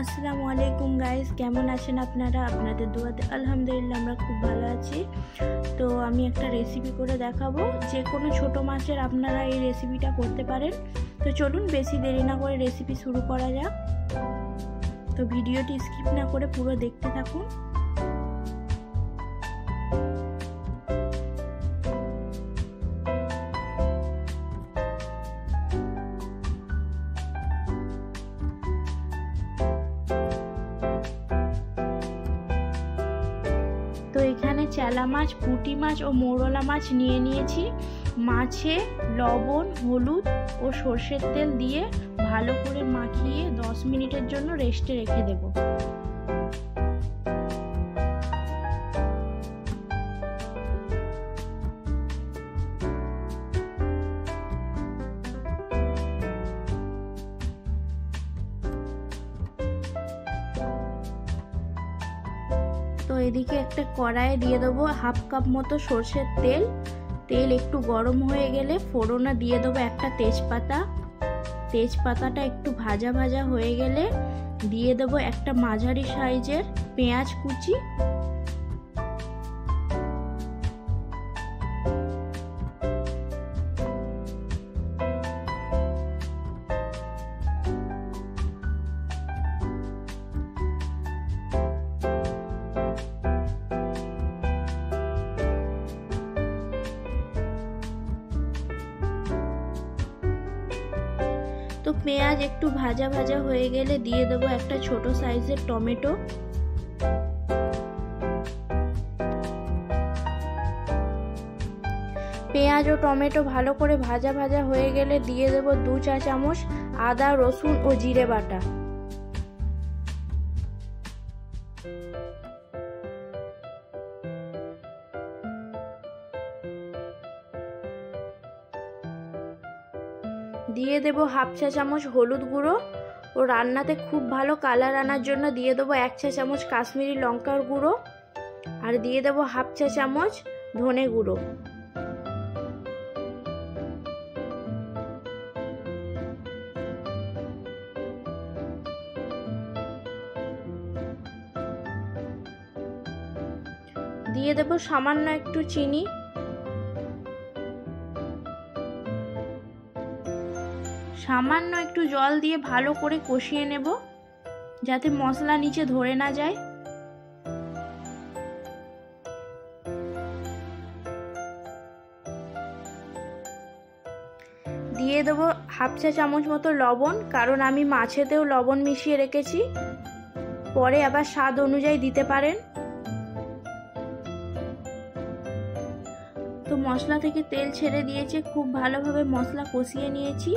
আসসালামু আলাইকুম গাইস, কেমন আছেন আপনারা? আপনাদের দোয়াতে আলহামদুলিল্লাহ আমরা খুব ভালো আছি। তো আমি একটা রেসিপি করে দেখাবো, যে কোনো ছোট মাছের আপনারা এই রেসিপিটা করতে পারেন। তো চলুন বেশি দেরি না করে রেসিপি শুরু করা যাক। তো ভিডিওটি স্কিপ না করে পুরো দেখতে থাকুন। তো এখানে চেলা মাছ, পুঁটি মাছ ও মৌরলা মাছ নিয়ে নিয়েছি। মাছে লবণ, হলুদ ও সর্ষের তেল দিয়ে ভালো করে মাখিয়ে 10 মিনিটের জন্য রেস্টে রেখে দেব। তো এদিকে একটা কড়াইয়ে দিয়ে দেবো হাফ কাপ মতো সর্ষের তেল। তেল একটু গরম হয়ে গেলে ফোড়নে দিয়ে দেবো একটা তেজপাতা। তেজপাতাটা একটু ভাজা ভাজা হয়ে গেলে দিয়ে দেবো একটা মাঝারি সাইজের পেঁয়াজ কুচি। তো পেঁয়াজ একটু ভাজা ভাজা হয়ে গেলে দিয়ে দেবো একটা ছোট সাইজের টমেটো। পেঁয়াজ ও টমেটো ভালো করে ভাজা ভাজা হয়ে গেলে দিয়ে দেবো 2 চা চামচ আদা, রসুন ও জিরে বাটা। দিয়ে দেব হাফ চা চামচ হলুদ গুঁড়ো ও রান্নাতে খুব ভালো কালার আনার জন্য দিয়ে দেবো 1 চা চামচ কাশ্মীরি লঙ্কার গুঁড়ো আর দিয়ে দেবো হাফ চা চামচ ধনে গুঁড়ো। দিয়ে দেবো সামান্য একটু চিনি। সামান্য একটু জল দিয়ে ভালো করে কষিয়ে নেব, যাতে মশলা নিচে ধরে না যায়। দিয়ে দেবো হাফ চা চামচ মতো লবণ, কারণ আমি মাছেতেও লবণ মিশিয়ে রেখেছি, পরে আবার স্বাদ অনুযায়ী দিতে পারেন। তো মশলা থেকে তেল ছেড়ে দিয়েছে, খুব ভালোভাবে মশলা কষিয়ে নিয়েছি।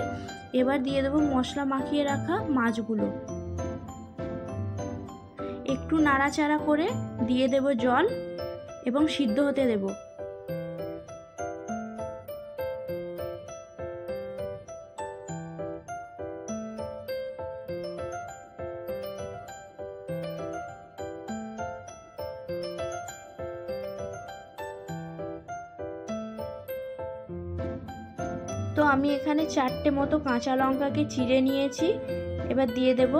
এবার দিয়ে দেবো মশলা মাখিয়ে রাখা মাছগুলো। একটু নাড়াচাড়া করে দিয়ে দেব জল এবং সিদ্ধ হতে দেব। তো আমি এখানে 4টে মতো কাঁচা লঙ্কাকে চিড়ে নিয়েছি, এবার দিয়ে দেব।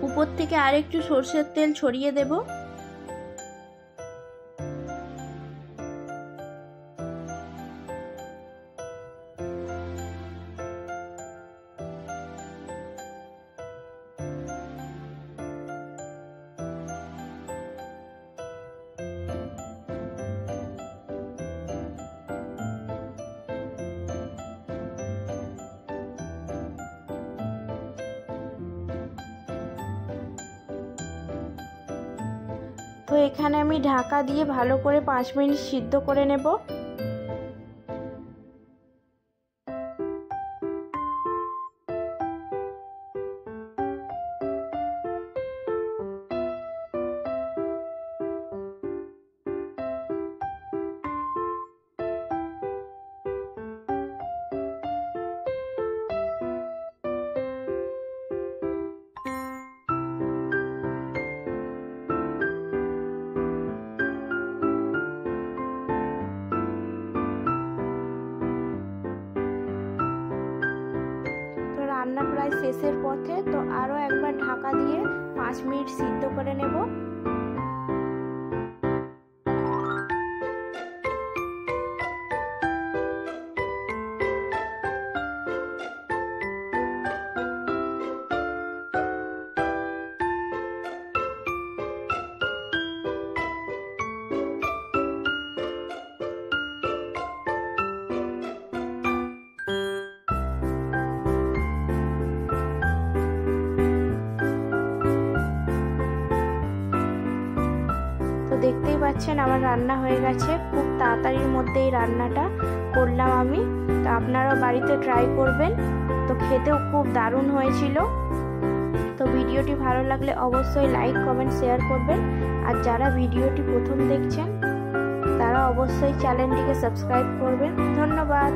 উপর থেকে আরেকটু সরষের তেল ছড়িয়ে দেব। তো এখানে আমি ঢাকা দিয়ে ভালো করে 5 মিনিট সিদ্ধ করে নেব। শেষের পথে। তো আরও একবার ঢাকা দিয়ে 5 মিনিট সিদ্ধ করে নেব। তো দেখতেই পাচ্ছেন আমার রান্না হয়ে গেছে। খুব তাড়াতাড়ির মধ্যে এই রান্নাটা করলাম আমি। তো আপনারাও বাড়িতে ট্রাই করবেন। তো খেতেও খুব দারুণ হয়েছিল। তো ভিডিওটি ভালো লাগলে অবশ্যই লাইক কমেন্ট শেয়ার করবেন। আর যারা ভিডিওটি প্রথম দেখছেন তারা অবশ্যই চ্যানেলটিকে সাবস্ক্রাইব করবেন। ধন্যবাদ।